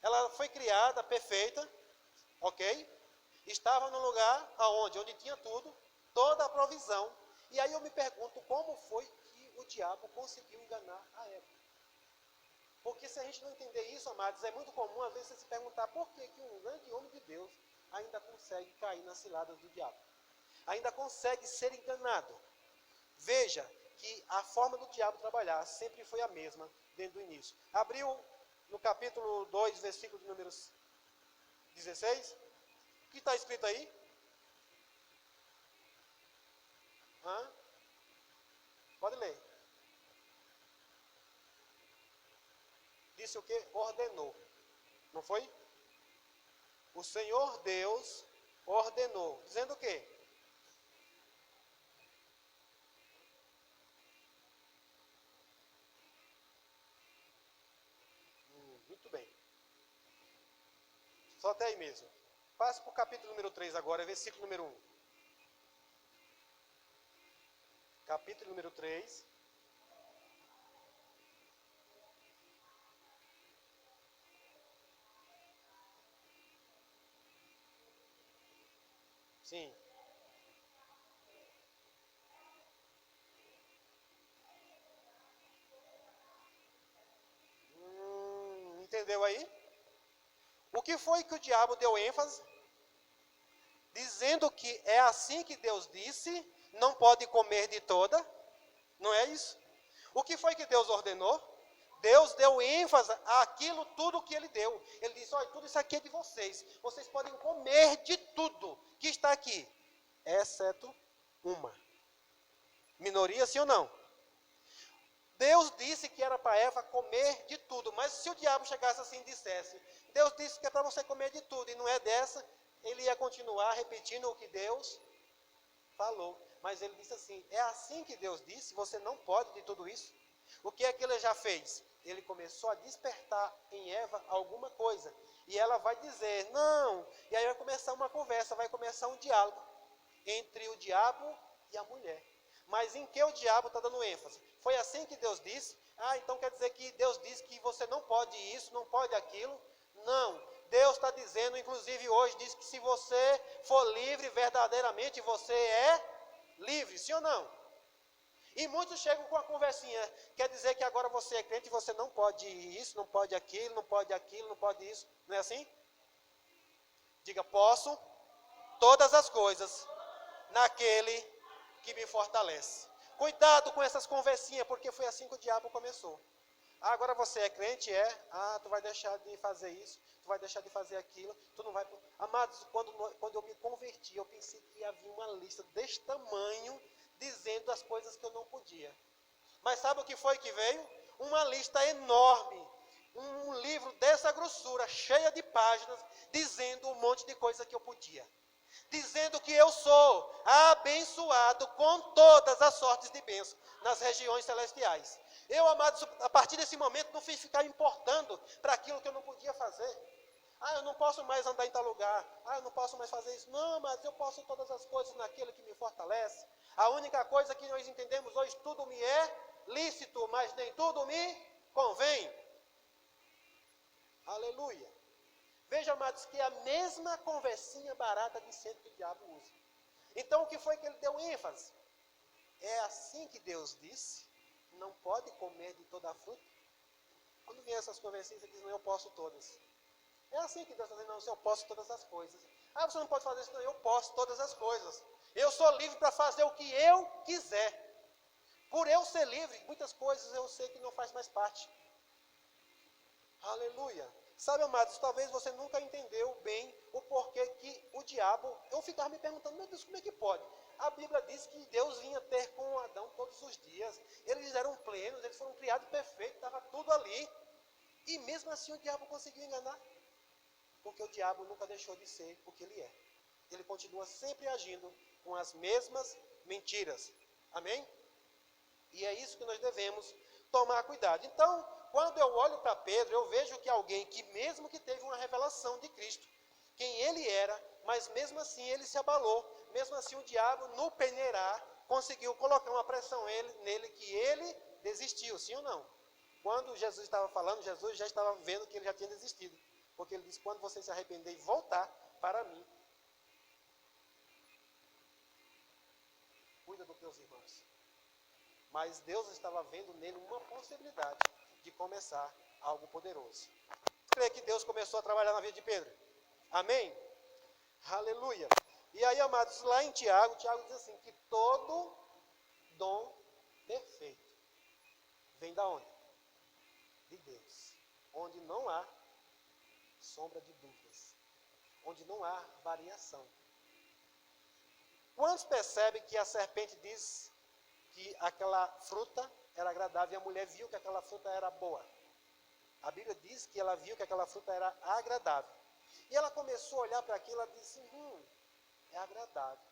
Ela foi criada perfeita, ok? Estava no lugar onde tinha tudo, toda a provisão. E aí eu me pergunto como foi que o diabo conseguiu enganar a Eva. Porque se a gente não entender isso, amados, é muito comum às vezes você se perguntar por que um grande homem de Deus ainda consegue cair nas ciladas do diabo. Ainda consegue ser enganado. Veja que a forma do diabo trabalhar sempre foi a mesma desde o início. Abriu no capítulo 2, versículo de números 16. O que está escrito aí? 'Hã? Pode ler. disse o quê? Ordenou. Não foi? O Senhor Deus ordenou. Dizendo o quê? Muito bem. Só até aí mesmo. Passe para o capítulo número 3 agora, versículo número 1. Capítulo número 3. Sim. Entendeu aí? O que foi que o diabo deu ênfase? Dizendo que é assim que Deus disse, não pode comer de toda. Não é isso? O que foi que Deus ordenou? Deus deu ênfase àquilo tudo que Ele deu. Ele disse, olha, tudo isso aqui é de vocês. Vocês podem comer de tudo que está aqui, exceto uma. Minoria, sim ou não? Deus disse que era para Eva comer de tudo, mas se o diabo chegasse assim e dissesse, Deus disse que é para você comer de tudo, e não é dessa, ele ia continuar repetindo o que Deus falou. Mas ele disse assim, é assim que Deus disse, você não pode de tudo isso. O que é que ele já fez? Ele começou a despertar em Eva alguma coisa, e ela vai dizer, não, e aí vai começar uma conversa, vai começar um diálogo entre o diabo e a mulher. Mas em que o diabo está dando ênfase? Foi assim que Deus disse? Ah, então quer dizer que Deus disse que você não pode isso, não pode aquilo? Não. Deus está dizendo, inclusive hoje, diz que se você for livre, verdadeiramente você é livre, sim ou não? E muitos chegam com a conversinha, quer dizer que agora você é crente e você não pode isso, não pode aquilo, não pode aquilo, não pode isso. Não é assim? Diga, posso todas as coisas naquele que me fortalece. Cuidado com essas conversinhas, porque foi assim que o diabo começou. Ah, agora você é crente? É. Ah, tu vai deixar de fazer isso, tu vai deixar de fazer aquilo, tu não vai... Amados, quando eu me converti, eu pensei que havia uma lista deste tamanho, dizendo as coisas que eu não podia. Mas sabe o que foi que veio? Uma lista enorme, um livro dessa grossura, cheia de páginas, dizendo um monte de coisa que eu podia. Dizendo que eu sou abençoado com todas as sortes de bênção nas regiões celestiais. Eu, amados, a partir desse momento não fiz ficar importando para aquilo que eu não podia fazer. Ah, eu não posso mais andar em tal lugar. Ah, eu não posso mais fazer isso. Não, mas eu posso todas as coisas naquele que me fortalece. A única coisa que nós entendemos hoje, tudo me é lícito, mas nem tudo me convém. Aleluia. Veja, amados, que é a mesma conversinha barata de sempre que o diabo usa. Então, o que foi que ele deu ênfase? É assim que Deus disse, não pode comer de toda a fruta. Quando vem essas conversinhas, ele diz, não, eu posso todas. É assim que Deus está dizendo, não, eu posso todas as coisas. Ah, você não pode fazer isso, não, eu posso todas as coisas. Eu sou livre para fazer o que eu quiser. Por eu ser livre, muitas coisas eu sei que não faz mais parte. Aleluia. Sabe, amados, talvez você nunca entendeu bem o porquê que o diabo... Eu ficava me perguntando, meu Deus, como é que pode? A Bíblia diz que Deus vinha ter com Adão todos os dias. Eles eram plenos, eles foram criados perfeitos, estava tudo ali. E mesmo assim o diabo conseguiu enganar. Porque o diabo nunca deixou de ser o que ele é. Ele continua sempre agindo com as mesmas mentiras. Amém? E é isso que nós devemos tomar cuidado. Então, quando eu olho para Pedro, eu vejo que alguém que mesmo que teve uma revelação de Cristo, quem ele era, mas mesmo assim ele se abalou, mesmo assim o diabo no peneirar conseguiu colocar uma pressão nele que ele desistiu, sim ou não? Quando Jesus estava falando, Jesus já estava vendo que ele já tinha desistido, porque ele disse, quando você se arrepender e voltar para mim, cuida dos teus irmãos. Mas Deus estava vendo nele uma possibilidade de começar algo poderoso. Crê que Deus começou a trabalhar na vida de Pedro? Amém? Aleluia. E aí, amados, lá em Tiago diz assim, que todo dom perfeito vem da onde? De Deus. Onde não há sombra de dúvidas. Onde não há variação. Quantos percebem que a serpente diz que aquela fruta era agradável e a mulher viu que aquela fruta era boa? A Bíblia diz que ela viu que aquela fruta era agradável. E ela começou a olhar para aquilo e disse, é agradável.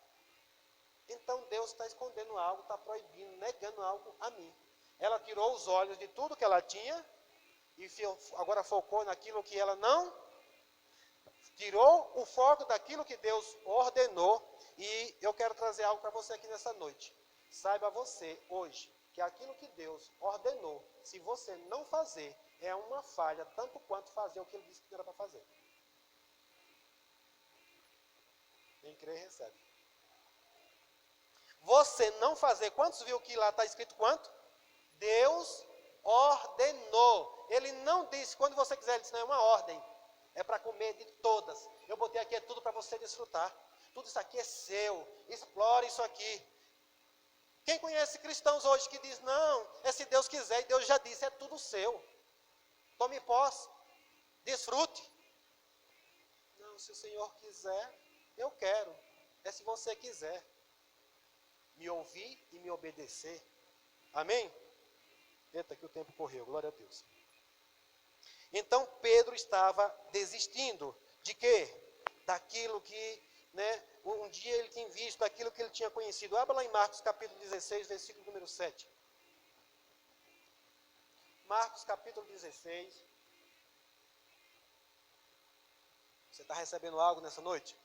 Então Deus está escondendo algo, está proibindo, negando algo a mim. Ela tirou os olhos de tudo que ela tinha e agora focou naquilo que ela não. Tirou o foco daquilo que Deus ordenou. E eu quero trazer algo para você aqui nessa noite. Saiba você hoje que aquilo que Deus ordenou, se você não fazer, é uma falha, tanto quanto fazer o que Ele disse que era para fazer. Quem crê, recebe. Você não fazer, quantos viu que lá está escrito quanto? Deus ordenou. Ele não disse, quando você quiser, ele disse, não, é uma ordem. É para comer de todas. Eu botei aqui, é tudo para você desfrutar. Tudo isso aqui é seu. Explore isso aqui. Quem conhece cristãos hoje que diz, não, é se Deus quiser, e Deus já disse, é tudo seu. Tome posse. Desfrute. Não, se o Senhor quiser, eu quero. É se você quiser. Me ouvir e me obedecer. Amém? Eita, que o tempo correu, glória a Deus. Então Pedro estava desistindo de quê? Daquilo que, um dia ele tinha visto, daquilo que ele tinha conhecido. Abra lá em Marcos capítulo 16, versículo número 7. Marcos capítulo 16. Você está recebendo algo nessa noite?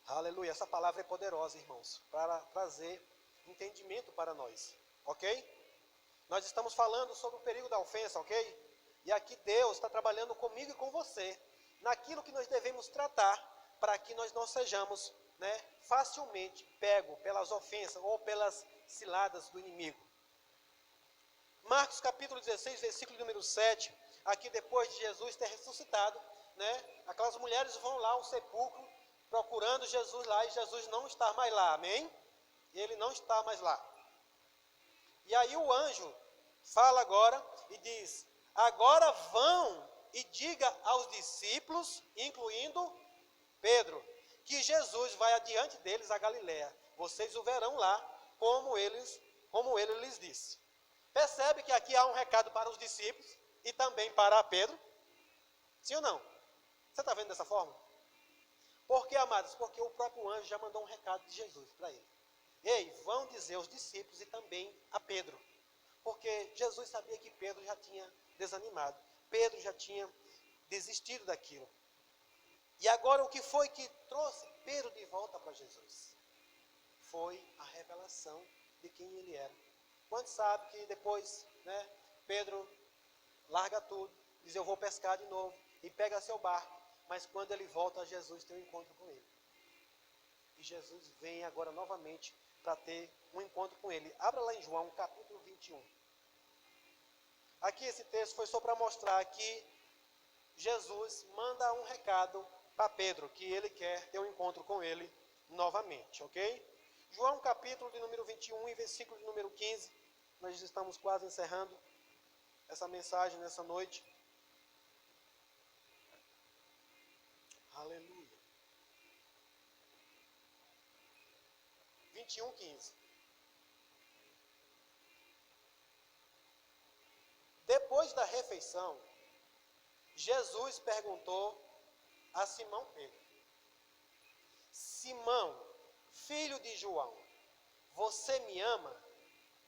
Aleluia, essa palavra é poderosa, irmãos, para trazer entendimento para nós, ok? Nós estamos falando sobre o perigo da ofensa, ok? E aqui Deus está trabalhando comigo e com você, naquilo que nós devemos tratar, para que nós não sejamos facilmente pegos pelas ofensas ou pelas ciladas do inimigo. Marcos capítulo 16, versículo número 7, aqui depois de Jesus ter ressuscitado, aquelas mulheres vão lá ao sepulcro, procurando Jesus lá, e Jesus não está mais lá, amém? Ele não está mais lá. E aí o anjo fala agora e diz, agora vão e diga aos discípulos, incluindo Pedro, que Jesus vai adiante deles a Galiléia. Vocês o verão lá, como ele lhes disse. Percebe que aqui há um recado para os discípulos e também para Pedro? Sim ou não? Você está vendo dessa forma? Por que, amados? Porque o próprio anjo já mandou um recado de Jesus para ele. Ei, vão dizer aos discípulos e também a Pedro. Porque Jesus sabia que Pedro já tinha desanimado. Pedro já tinha desistido daquilo. E agora o que foi que trouxe Pedro de volta para Jesus? Foi a revelação de quem ele era. Quantos sabem que depois, Pedro larga tudo, diz eu vou pescar de novo, e pega seu barco. Mas quando ele volta, Jesus tem um encontro com ele. E Jesus vem agora novamente para ter um encontro com ele. Abra lá em João, capítulo 21. Aqui esse texto foi só para mostrar que Jesus manda um recado para Pedro, que ele quer ter um encontro com ele novamente, ok? João capítulo de número 21 e versículo de número 15. Nós estamos quase encerrando essa mensagem nessa noite. Aleluia. 21, 15. Depois da refeição, Jesus perguntou a Simão Pedro: Simão, filho de João, você me ama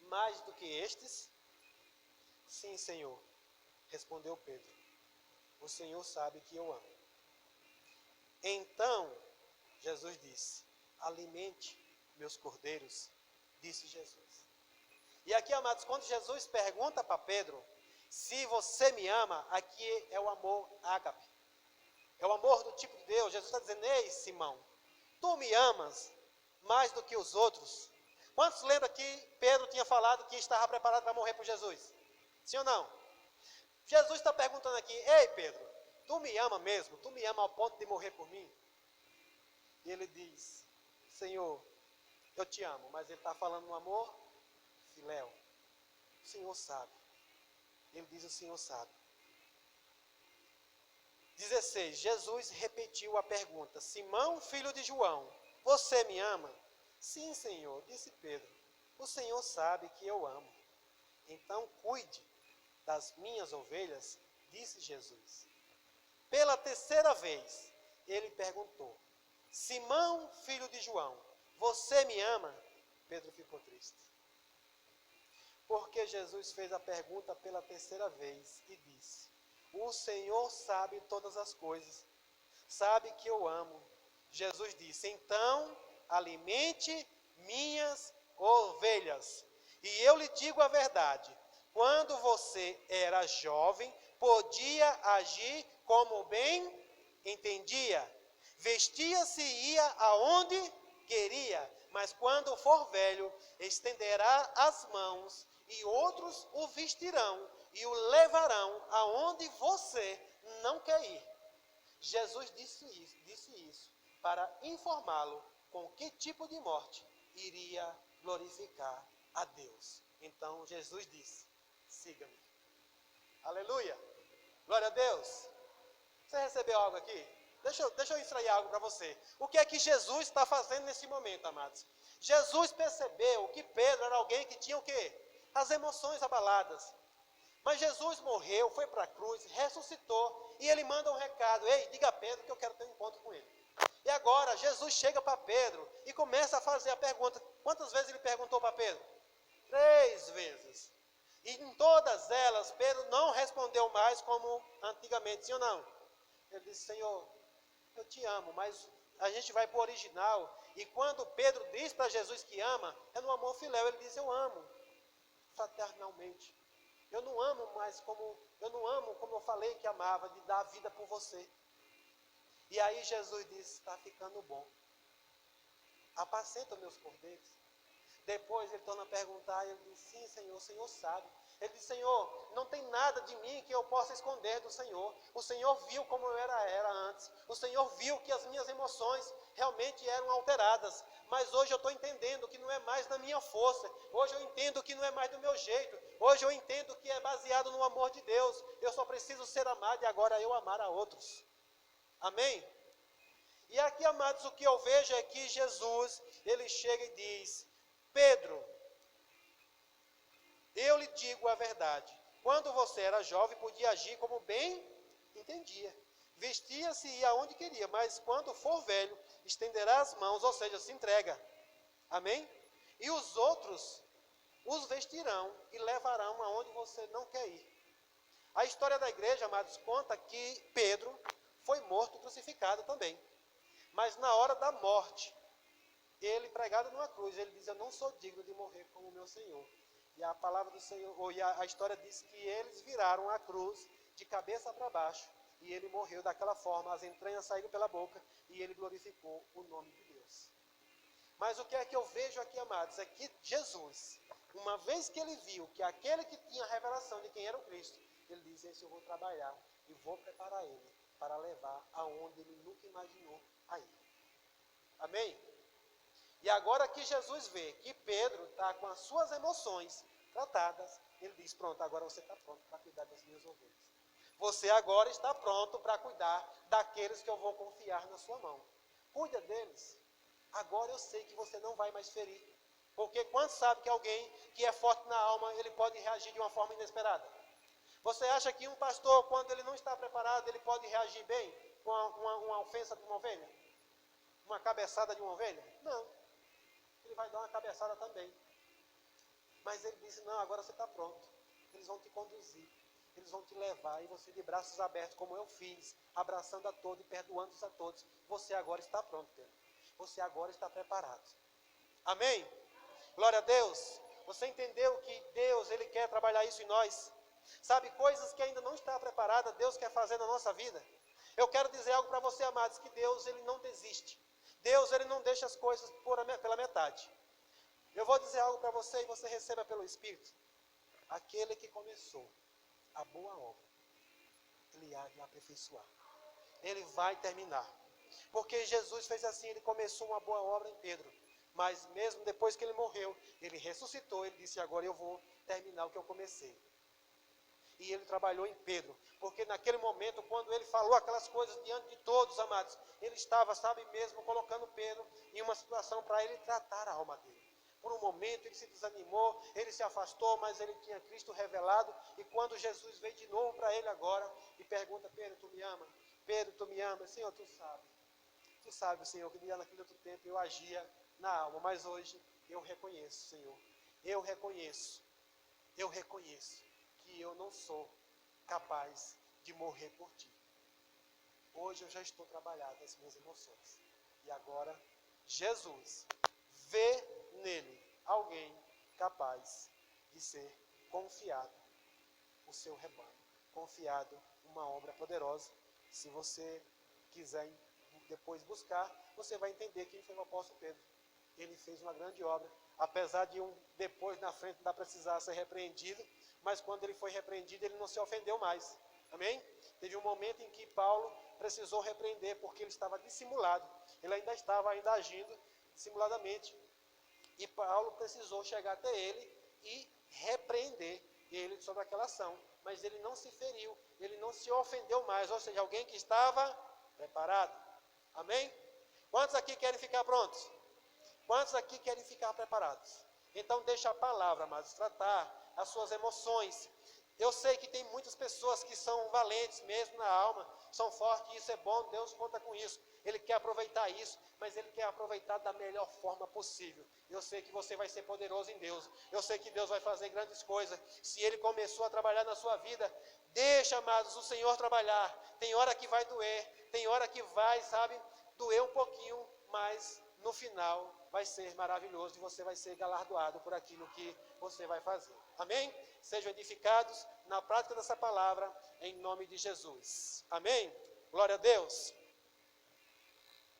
mais do que estes? Sim, Senhor, respondeu Pedro. O Senhor sabe que eu amo. Então, Jesus disse: alimente meus cordeiros, disse Jesus. E aqui, amados, quando Jesus pergunta para Pedro, se você me ama, aqui é o amor ágape. É o amor do tipo de Deus. Jesus está dizendo, ei Simão, tu me amas mais do que os outros? Quantos lembram que Pedro tinha falado que estava preparado para morrer por Jesus? Sim ou não? Jesus está perguntando aqui, ei Pedro, tu me ama mesmo? Tu me ama ao ponto de morrer por mim? E ele diz, Senhor, eu te amo, mas ele está falando no amor filéu. O Senhor sabe. Ele diz, o Senhor sabe. 16, Jesus repetiu a pergunta, Simão, filho de João, você me ama? Sim, Senhor, disse Pedro, o Senhor sabe que eu amo. Então cuide das minhas ovelhas. disse Jesus. Pela terceira vez, ele perguntou: Simão, filho de João, você me ama? Pedro ficou triste. Porque Jesus fez a pergunta pela terceira vez e disse: o Senhor sabe todas as coisas, sabe que eu amo. Jesus disse: então, alimente minhas ovelhas. E eu lhe digo a verdade, quando você era jovem, podia agir como bem entendia. Vestia-se e ia aonde queria, mas quando for velho, estenderá as mãos e outros o vestirão e o levarão aonde você não quer ir. Jesus disse isso para informá-lo com que tipo de morte iria glorificar a Deus. Então Jesus disse: siga-me. Aleluia! Glória a Deus! Você recebeu algo aqui? Deixa eu extrair algo para você. O que é que Jesus está fazendo nesse momento, amados? Jesus percebeu que Pedro era alguém que tinha o quê? As emoções abaladas. Mas Jesus morreu, foi para a cruz, ressuscitou, e ele manda um recado: ei, diga a Pedro que eu quero ter um encontro com ele. E agora Jesus chega para Pedro e começa a fazer a pergunta. Quantas vezes ele perguntou para Pedro? 3 vezes. E em todas elas, Pedro não respondeu mais como antigamente, sim ou não? Ele disse: Senhor, eu te amo, mas a gente vai para o original. E quando Pedro diz para Jesus que ama, é no amor filéu. Ele diz: eu amo, fraternalmente. Eu não amo como eu falei que amava, de dar a vida por você. E aí Jesus disse: está ficando bom. Apacenta meus cordeiros. Depois ele torna a perguntar, e ele diz: sim, Senhor, o Senhor sabe. Ele diz: Senhor, não tem nada de mim que eu possa esconder do Senhor. O Senhor viu como eu era antes. O Senhor viu que as minhas emoções realmente eram alteradas. Mas hoje eu estou entendendo que não é mais da minha força. Hoje eu entendo que não é mais do meu jeito. Hoje eu entendo que é baseado no amor de Deus. Eu só preciso ser amado e agora eu amar a outros. Amém? E aqui, amados, o que eu vejo é que Jesus, ele chega e diz: Pedro, eu lhe digo a verdade. Quando você era jovem, podia agir como bem entendia. Vestia-se e ia aonde queria, mas quando for velho, estenderá as mãos, ou seja, se entrega. Amém? E os outros os vestirão e levarão aonde você não quer ir. A história da igreja, amados, conta que Pedro foi morto e crucificado também. Mas na hora da morte, ele pregado numa cruz, ele diz: eu não sou digno de morrer como o meu Senhor. E a palavra do Senhor, e a história diz que eles viraram a cruz de cabeça para baixo, e ele morreu daquela forma, as entranhas saíram pela boca, e ele glorificou o nome de Deus. Mas o que é que eu vejo aqui, amados, é que Jesus, uma vez que ele viu que aquele que tinha a revelação de quem era o Cristo, ele diz: esse eu vou trabalhar, e vou preparar ele para levar aonde ele nunca imaginou a ir. Amém? E agora que Jesus vê que Pedro está com as suas emoções tratadas, ele diz: pronto, agora você está pronto para cuidar das minhas ovelhas. Você agora está pronto para cuidar daqueles que eu vou confiar na sua mão. Cuida deles. Agora eu sei que você não vai mais ferir. Porque quando sabe que alguém que é forte na alma, ele pode reagir de uma forma inesperada. Você acha que um pastor, quando ele não está preparado, ele pode reagir bem com uma ofensa de uma ovelha? Uma cabeçada de uma ovelha? Não. Ele vai dar uma cabeçada também. Mas ele disse: não, agora você está pronto. Eles vão te conduzir, eles vão te levar, e você de braços abertos, como eu fiz, abraçando a todos e perdoando-os a todos. Você agora está pronto, Pedro. Você agora está preparado. Amém? Glória a Deus. Você entendeu que Deus, ele quer trabalhar isso em nós? Sabe, coisas que ainda não está preparada, Deus quer fazer na nossa vida. Eu quero dizer algo para você, amados, que Deus, ele não desiste. Deus, ele não deixa as coisas pela metade. Eu vou dizer algo para você e você receba pelo Espírito. Aquele que começou a boa obra, ele há de aperfeiçoar. Ele vai terminar. Porque Jesus fez assim, ele começou uma boa obra em Pedro. Mas mesmo depois que ele morreu, ele ressuscitou, ele disse: agora eu vou terminar o que eu comecei. E ele trabalhou em Pedro, porque naquele momento, quando ele falou aquelas coisas diante de todos, amados, ele estava, sabe mesmo, colocando Pedro em uma situação para ele tratar a alma dele. por um momento, ele se desanimou, ele se afastou, mas ele tinha Cristo revelado. E quando Jesus veio de novo para ele agora e pergunta: Pedro, tu me ama? Pedro, tu me ama? Senhor, tu sabe. Tu sabe, Senhor, que naquele outro tempo eu agia na alma, mas hoje eu reconheço, Senhor. Eu reconheço que eu não sou capaz de morrer por ti. Hoje eu já estou trabalhado nas minhas emoções. E agora, Jesus vê nele alguém capaz de ser confiado o seu rebanho, confiado uma obra poderosa. Se você quiser depois buscar, você vai entender quem foi o apóstolo Pedro. Ele fez uma grande obra, apesar de depois na frente não precisar ser repreendido, mas quando ele foi repreendido, ele não se ofendeu mais. Amém? Teve um momento em que Paulo precisou repreender, porque ele estava dissimulado. Ele ainda estava agindo dissimuladamente. E Paulo precisou chegar até ele e repreender ele sobre aquela ação. Mas ele não se feriu, ele não se ofendeu mais. Ou seja, alguém que estava preparado. Amém? Quantos aqui querem ficar prontos? Quantos aqui querem ficar preparados? Então deixa a palavra, amados, tratar as suas emoções. Eu sei que tem muitas pessoas que são valentes mesmo na alma, são fortes, e isso é bom, Deus conta com isso. Ele quer aproveitar isso, mas Ele quer aproveitar da melhor forma possível. Eu sei que você vai ser poderoso em Deus. Eu sei que Deus vai fazer grandes coisas. Se Ele começou a trabalhar na sua vida, deixa, amados, o Senhor trabalhar. Tem hora que vai doer, tem hora que vai, sabe, doer um pouquinho, mas no final vai ser maravilhoso e você vai ser galardoado por aquilo que você vai fazer. Amém? Sejam edificados na prática dessa palavra, em nome de Jesus. Amém? Glória a Deus.